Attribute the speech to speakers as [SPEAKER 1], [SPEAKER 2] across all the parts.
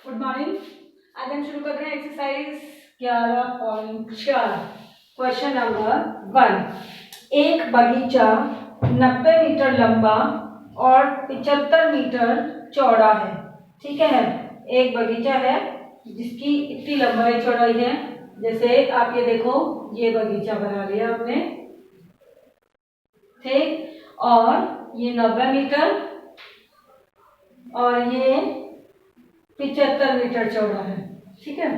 [SPEAKER 1] Good morning. आज हम शुरू कर रहे हैं एक्सरसाइज 11.4। Question number 1। एक बगीचा 90 मीटर लंबा और 75 मीटर चौड़ा है। ठीक है, एक बगीचा है जिसकी इतनी लंबाई चौड़ाई है। जैसे आप ये देखो, ये बगीचा बना लिया हमने, ठीक। और ये 90 मीटर और ये 75 मीटर चौड़ा है। ठीक है,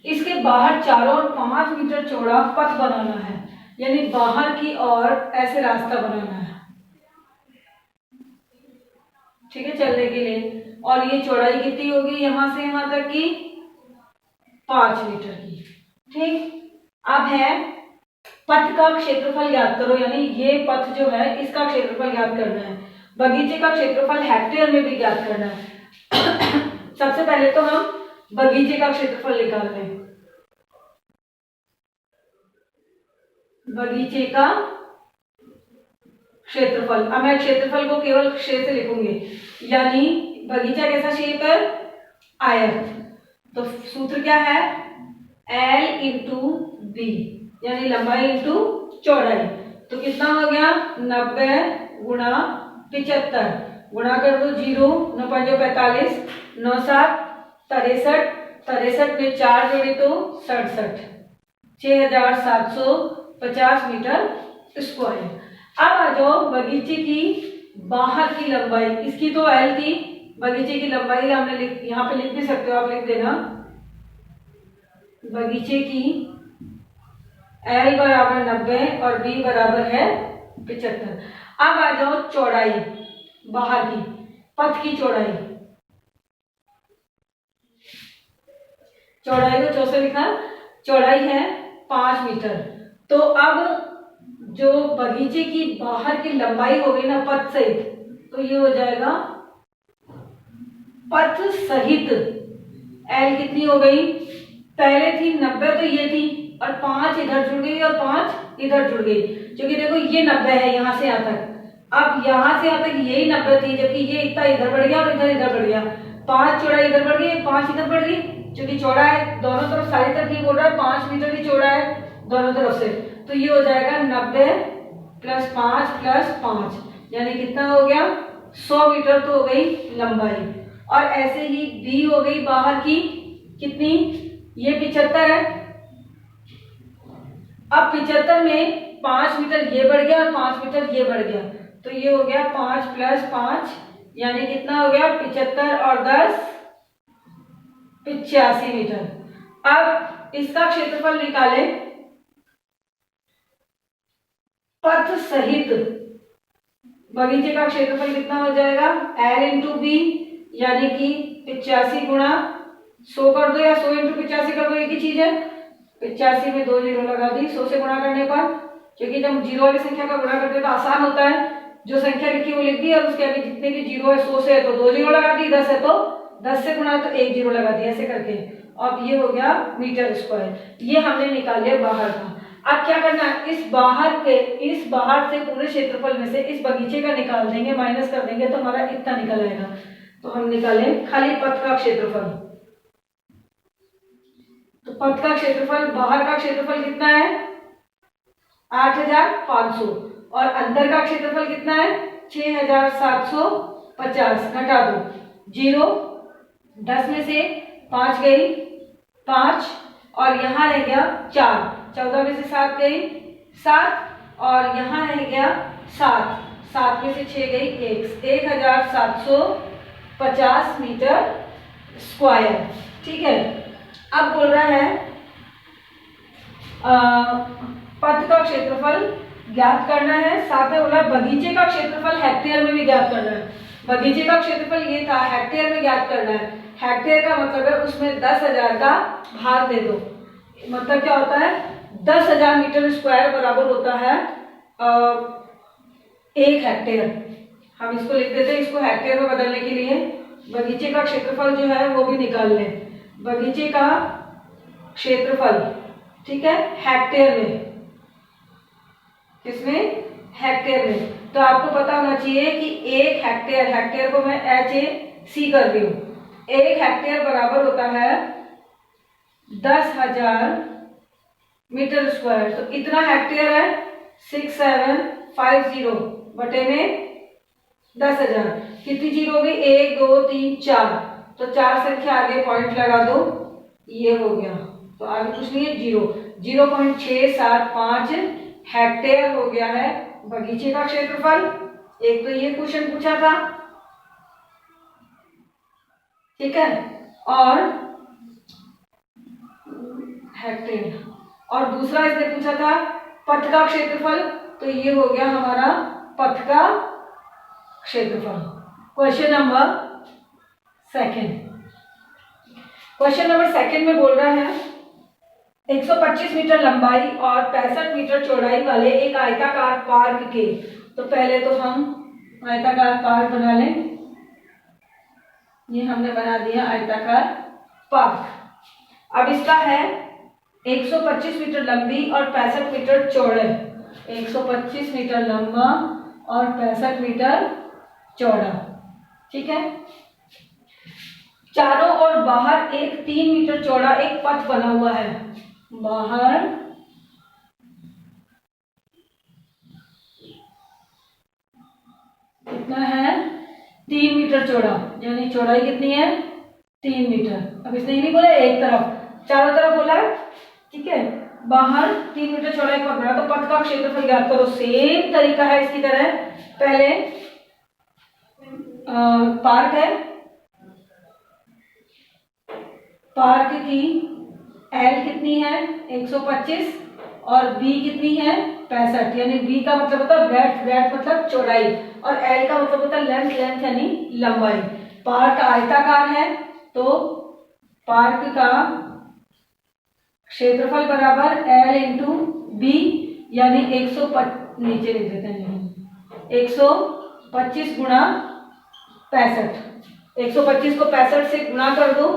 [SPEAKER 1] इसके बाहर चारों ओर 5 मीटर चौड़ा पथ बनाना है, यानी बाहर की ओर ऐसे रास्ता बनाना है। ठीक है, चलने के लिए। और ये चौड़ाई कितनी होगी यहां से यहां तक की? 5 मीटर की। ठीक, अब है पथ का क्षेत्रफल ज्ञात करो, यानी ये पथ जो है इसका क्षेत्रफल ज्ञात करना है। बगीचे का क्षेत्रफल हेक्टेयर में भी ज्ञात करना है। सबसे पहले तो हम बगीचे का क्षेत्रफल निकाल लें। बगीचे का क्षेत्रफल, अब मैं क्षेत्रफल को केवल क्षेत्र से लिखूंगी, यानी बगीचा कैसा शेप है? आयत। तो सूत्र क्या है? L इंटू बी, यानी लंबाई इंटू चौड़ाई। तो कितना हो गया? 90 गुणा 75, गुणा कर दो 0, 9 5 45, 9 7 63, 63 में 4 जोड़े तो 67, 6750 मीटर स्क्वायर। अब आ जाओ बगीचे की बाहर की लंबाई, इसकी तो L थी, बगीचे की लंबाई हमने यहाँ पे लिख भी सकते हो, आप लिख देना बगीचे की L बराबर 90 और B बराबर है 75। अब आ जाओ चौड़ाई, बाहर की पथ की चौड़ाई। चौड़ाई को 4 से लिखा, चौड़ाई है 5 मीटर। तो अब जो बगीचे की बाहर की लंबाई हो गई ना पथ सहित, तो ये हो जाएगा पथ सहित L कितनी हो गई? पहले थी 90, तो ये थी, और 5 इधर जुड़ गई और 5 इधर जुड़ गई, क्योंकि देखो ये 90 है यहां से यहां तक। अब यहां से यहां तक यही 90 थी, जबकि ये इतना इधर बढ़ गया और इधर बढ़ गया। 5 चौड़ाई इधर बढ़ गई, 5 इधर बढ़ गई, क्योंकि चौड़ा है दोनों तरफ, सारी तरफ ही बोल रहा है 5 मीटर ही चौड़ा है दोनों तरफ से। तो ये हो जाएगा 90 प्लस 5 प्लस 5, यानी कितना हो गया? 100 मीटर तो हो गई लंबाई। और ऐसे ही बी हो गई बाहर की कितनी? ये 75 है। अब 75 में 5 मीटर ये बढ़ गया और 5 मीटर ये बढ़ गया, तो ये हो गया 5 प्लस 5, यानी कितना हो गया? 75 और 10 85 मीटर। अब इसका क्षेत्रफल निकाले पथ सहित। बगीचे का क्षेत्रफल कितना हो जाएगा? L इंटू बी, यानी कि 85 गुणा 100 कर दो, या 100 इंटू 85 कर दो, एक ही चीज है। 85 में 2 जीरो लगा दी 100 से गुणा करने पर, क्योंकि जब जीरो वाली संख्या का गुणा करते हैं तो आसान होता है। जो संख्या लिखी वो लिख दी, और उसके आगे जितने भी जीरो है 100 से है तो 2 जीरो लगा दी, 10 है तो 10 से गुणा तो 1 जीरो लगा दी, ऐसे करके। अब ये हो गया मीटर स्क्वायर। ये हमने निकाल लिया बाहर का। अब क्या करना है? इस बाहर से पूरे क्षेत्रफल में से इस बगीचे का निकाल देंगे, माइनस कर देंगे, तो हमारा इतना निकल आएगा। तो हम निकाले खाली पथ का क्षेत्रफल। तो पथ का क्षेत्रफल, बाहर का क्षेत्रफल कितना है? 8500, और अंदर का क्षेत्रफल कितना है? 6750। घटा दो, 0, 10 में से 5 गई 5, और यहाँ रह गया 4, 14 में से 7 गई 7, और यहाँ रह गया 7, 7 में से 6 गई 1, 1750 मीटर स्क्वायर। ठीक है, अब बोल रहा है पथ का क्षेत्रफल ज्ञात करना है, साथ में बोला बगीचे का क्षेत्रफल हेक्टेयर में भी ज्ञात करना है। बगीचे का क्षेत्रफल ये था, हेक्टेयर में ज्ञात करना है। हेक्टेयर का मतलब है उसमें 10,000 का भाग दे दो। मतलब क्या होता है? 10,000 मीटर स्क्वायर बराबर होता है 1 हेक्टेयर। हम इसको लिख देते हैं, इसको हेक्टेयर में बदलने के लिए बगीचे का क्षेत्रफल जो है वो भी निकाल लें। बगीचे का क्षेत्रफल, ठीक है, हेक्टेयर में, किसमें? हेक्टेयर में। तो आपको पता होना चाहिए कि 1 हेक्टेयर, हेक्टेयर को मैं HAC कर रही हूँ, 1 हेक्टेयर बराबर होता है 10,000 मीटर स्क्वायर। तो इतना हेक्टेयर है 6750 बटे में 10,000। कितनी जीरो हो गई? 1 2 3 4। तो 4 संख्या आगे पॉइंट लगा दो, ये हो गया। तो आगे कुछ नहीं है, 0.675 हेक्टेयर हो गया है बगीचे का क्षेत्रफल। एक तो ये क्वेश्चन पूछा था, ठीक है, और हेक्टेयर, और दूसरा इसने पूछा था पथ का क्षेत्रफल। तो ये हो गया हमारा पथ का क्षेत्रफल। क्वेश्चन नंबर सेकंड में बोल रहा है 125 मीटर लंबाई और 65 मीटर चौड़ाई वाले एक आयताकार पार्क के। तो पहले तो हम आयताकार पार्क बना लें। ये हमने बना दिया आयताकार पार्क। अब इसका है 125 मीटर लंबी और 65 मीटर चौड़े। 125 मीटर लंबा और 65 मीटर चौड़ा, ठीक है। चारों ओर बाहर एक 3 मीटर चौड़ा एक पथ बना हुआ है। बाहर कितना है? 3 मीटर चौड़ा, यानी चौड़ाई कितनी है? 3 मीटर। अब इसने नहीं बोला एक तरफ, चारों तरफ बोला, ठीक है। बाहर 3 मीटर चौड़ा एक पथ बना, तो पथ का क्षेत्रफल ज्ञात करो। सेम तरीका है इसकी तरह। पहले पार्क है, पार्क की एल कितनी है? 125 और बी कितनी है? 65। यानी बी का मतलब होता है ब्रेड्थ, ब्रेड्थ मतलब चौड़ाई, और एल का मतलब होता है लेंथ, लेंथ यानी लंबाई। पार्क आयताकार है तो पार्क का क्षेत्रफल बराबर एल इंटू बी, यानी 125, नीचे लिख देते हैं, 125 गुणा 65। 125 को 65 से गुणा कर दो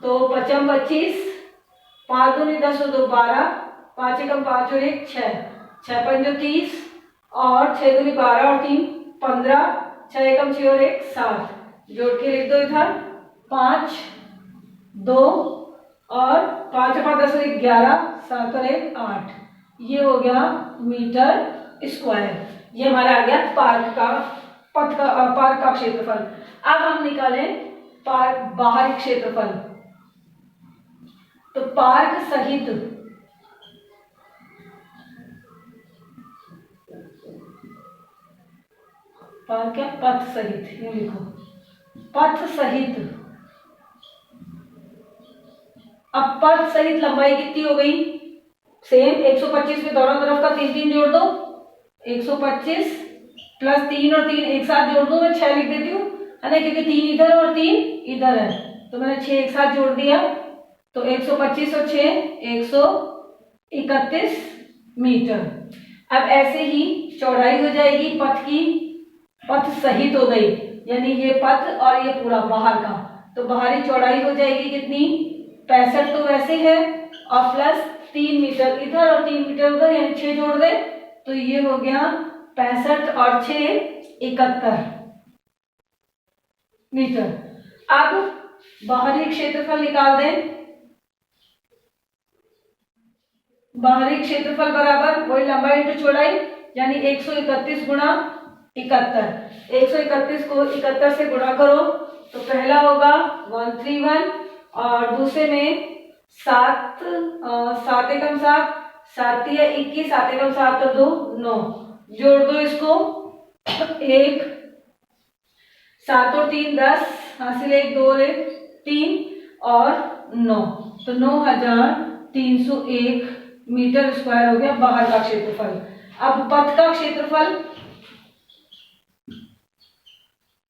[SPEAKER 1] तो 55 25, 5 दूनी 10 2 12, 5 एकम 5 और 1 6, 6 पंजो 30 और 6 दूनी 12 और 3 15, 6 एकम 6 और 1 7। जोड़ के लिख दो इधर 5 2 और 5 5 10 और 1 11, 7 और 1 8। ये हो गया मीटर स्क्वायर। ये हमारा आ गया पार्क का पार्क का क्षेत्रफल। अब हम निकालें पार्क बाहरी क्षेत्रफल। तो पार्क सहित पार्क क्या? पथ सहित, ये लिखो पथ सहित। अब पथ सहित लंबाई कितनी हो गई? सेम 125 में दोनों तरफ का 3 3 जोड़ दो, 125 प्लस 3 और 3 एक साथ जोड़ दो। मैं 6 लिख देती हूँ, है ना, क्योंकि 3 इधर और 3 इधर है, तो मैंने 6 एक साथ जोड़ दिया। तो 125 और 6 131 मीटर। अब ऐसे ही चौड़ाई हो जाएगी पथ की, पथ सहित हो गई, यानी ये पथ और ये पूरा बाहर का। तो बाहरी चौड़ाई हो जाएगी कितनी? 65 तो वैसे है, और प्लस 3 मीटर इधर और 3 मीटर उधर, यानी 6 जोड़ दे तो ये हो गया 65 और 6 71 मीटर। अब बाहरी क्षेत्रफल निकाल दें। बाहरी क्षेत्रफल बराबर वही लंबाई इंटू चौड़ाई, यानी 131 गुणा 71। 131 को 71 से गुणा करो तो पहला होगा 131 और दूसरे में 7 7 एकम 7, 7 या 21, 7 एकम 7 और 2 9। जोड़ दो इसको, 1 7 और 3 10, हासिल 1 2 और 1 3 और 9, तो 9301 मीटर स्क्वायर हो गया बाहर का क्षेत्रफल। अब पथ का क्षेत्रफल,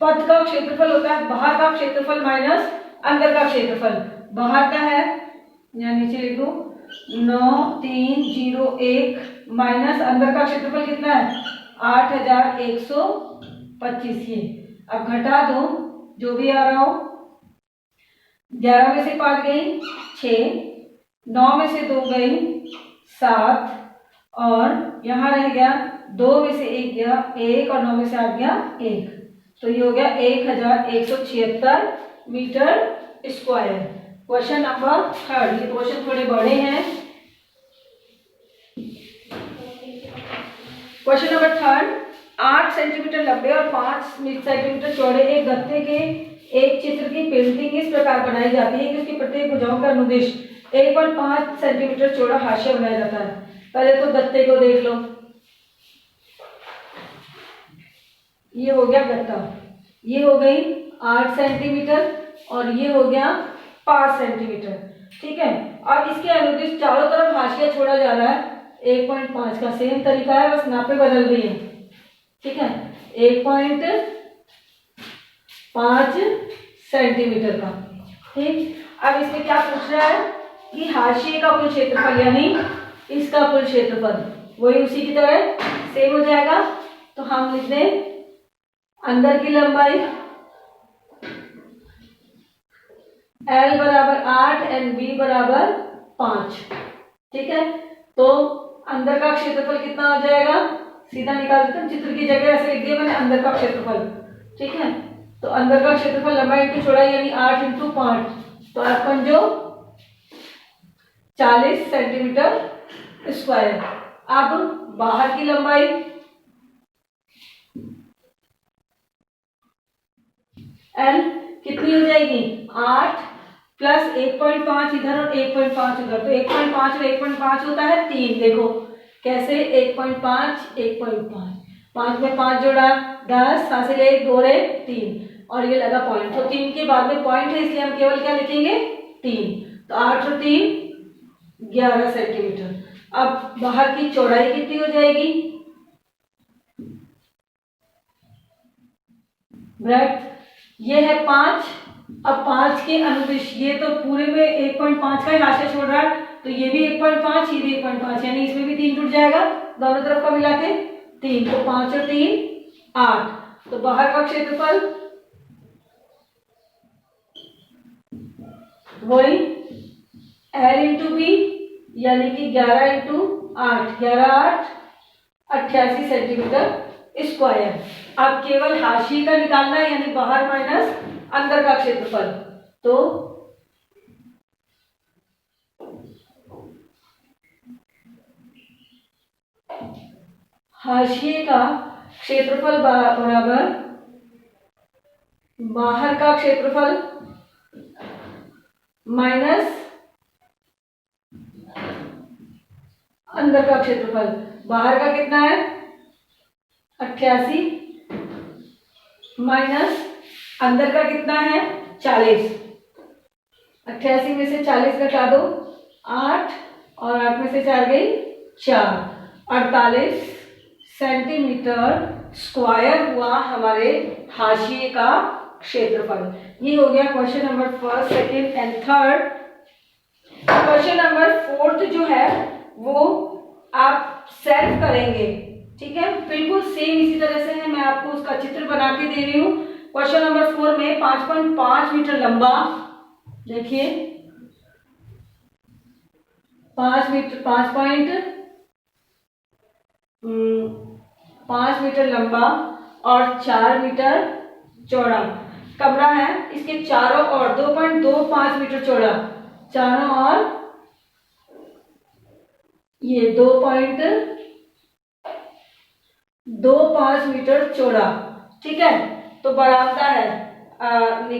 [SPEAKER 1] पथ का क्षेत्रफल होता है बाहर का क्षेत्रफल माइनस अंदर का क्षेत्रफल। बाहर का है, यहाँ नीचे लिख दो 9301 माइनस अंदर का क्षेत्रफल कितना है? 8125। ये अब घटा दो जो भी आ रहा हो। 11 में से 5 गई 6, 9 में से 2 गई 7, और यहाँ रह गया 2 में से 1 गया 1 और 9 में से 8 गया 1, तो ये हो गया 1176 मीटर स्क्वायर। क्वेश्चन नंबर 3, ये क्वेश्चन थोड़े बड़े हैं। क्वेश्चन नंबर 3, 8 सेंटीमीटर लंबे और 5 सेंटीमीटर चौड़े एक गत्ते के एक चित्र की पेंटिंग इस प्रकार बनाई जाती है कि उसकी प्रत्येक भुजाओं का अनुदिश 1.5 सेंटीमीटर चौड़ा हाशिया बनाया जाता है। पहले तो गत्ते को देख लो, ये हो गया गत्ता, ये हो गई 8 सेंटीमीटर और ये हो गया 5 सेंटीमीटर। ठीक है, अब इसके अनुदिश चारों तरफ हाशिया छोड़ा जा रहा है 1.5 का। सेम तरीका है, बस नापे बदल रही है। ठीक है, 1.5 सेंटीमीटर का। ठीक, अब इसमें क्या पूछ रहा है कि हाशिए का कुल क्षेत्रफल यानी इसका कुल क्षेत्रफल, वही उसी की तरह सेम हो जाएगा। तो हम लिख दें अंदर की लंबाई L बराबर 8 एंड B बराबर 5। ठीक है, तो अंदर का क्षेत्रफल कितना हो जाएगा, सीधा निकाल देते हैं, चित्र की जगह ऐसे लिख दिया मैंने अंदर का क्षेत्रफल। ठीक है, तो अंदर का क्षेत्रफल लंबाई इंटू चौड़ाई यानी 8 इंटू 5, तो अपन जो 40 सेंटीमीटर स्क्वायर। अब बाहर की लंबाई L कितनी हो जाएगी, 8 प्लस 1.5 इधर और 1.5 उधर, तो 1.5 और 1.5 होता है 3। देखो कैसे, 1.5 1.5, 5 में 5 जोड़ा 10, हासिल 1 2 3 और ये लगा पॉइंट, तो 3 के बाद में पॉइंट है इसलिए हम केवल क्या लिखेंगे 3। तो 8 और 3 11 सेंटीमीटर। अब बाहर की चौड़ाई कितनी हो जाएगी, ब्रैकेट ये है 5। अब 5 के अनुदिश, ये तो पूरे में 1.5 का ही हाशिया छोड़ रहा है, तो ये भी 1.5 ये भी 1.5 यानी इसमें भी 3 जुड़ जाएगा, दोनों तरफ का मिला के 3, तो 5 और 3 8। तो बाहर का क्षेत्रफल वही L इंटू बी यानी कि 11 इंटू 8, 11 8 88 सेंटीमीटर स्क्वायर। अब केवल हाशिए का निकालना है यानी बाहर माइनस अंदर का क्षेत्रफल। तो हाशिए का क्षेत्रफल बराबर बाहर का क्षेत्रफल माइनस अंदर का क्षेत्रफल। बाहर का कितना है 88 माइनस अंदर का कितना है 40। 88 में से 40 घटा दो 8 और 8 में से 4 गई 4, 48 सेंटीमीटर स्क्वायर हुआ हमारे हाशिए का क्षेत्रफल। ये हो गया question number 1, 2 and 3। Question number 4 जो है वो आप सेल्फ करेंगे। ठीक है, बिल्कुल सेम इसी तरह से है, मैं आपको उसका चित्र बना के दे रही हूँ। क्वेश्चन नंबर 4 में 5.5 मीटर लंबा, देखिए 5 मीटर लंबा और 4 मीटर चौड़ा कमरा है। इसके चारों ओर 2.25 मीटर चौड़ा, चारों ओर ये 2.25 मीटर चौड़ा। ठीक है, तो बरामदा है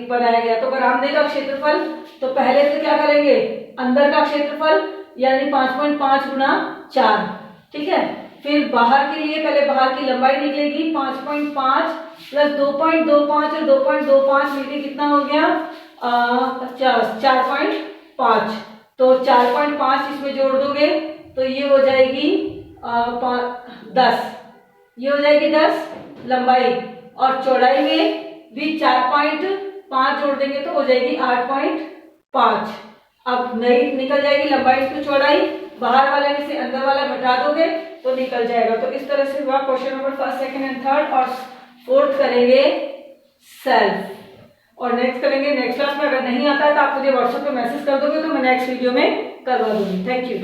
[SPEAKER 1] बनाया गया। तो बरामदे का क्षेत्रफल, तो पहले तो क्या करेंगे अंदर का क्षेत्रफल यानी 5.5 गुना 4। ठीक है, फिर बाहर के लिए पहले बाहर की लंबाई निकलेगी 5.5 प्लस 2.25 और 2.25 मिलके कितना हो गया 50, 4.5। तो 4.5 इसमें जोड़ दोगे तो ये हो जाएगी 10, ये हो जाएगी 10 लंबाई, और चौड़ाई में भी 4.5 जोड़ देंगे तो हो जाएगी 8.5। अब नई निकल जाएगी लंबाई तो चौड़ाई, बाहर वाले में से अंदर वाला घटा दोगे तो निकल जाएगा। तो इस तरह से हुआ क्वेश्चन नंबर 1, 2 एंड 3, और 4th करेंगे सेल्फ। और नेक्स्ट करेंगे नेक्स्ट क्लास में। अगर नहीं आता है तो आप मुझे व्हाट्सएप पे मैसेज कर दोगे तो मैं नेक्स्ट वीडियो में करवा दूंगी। Thank you.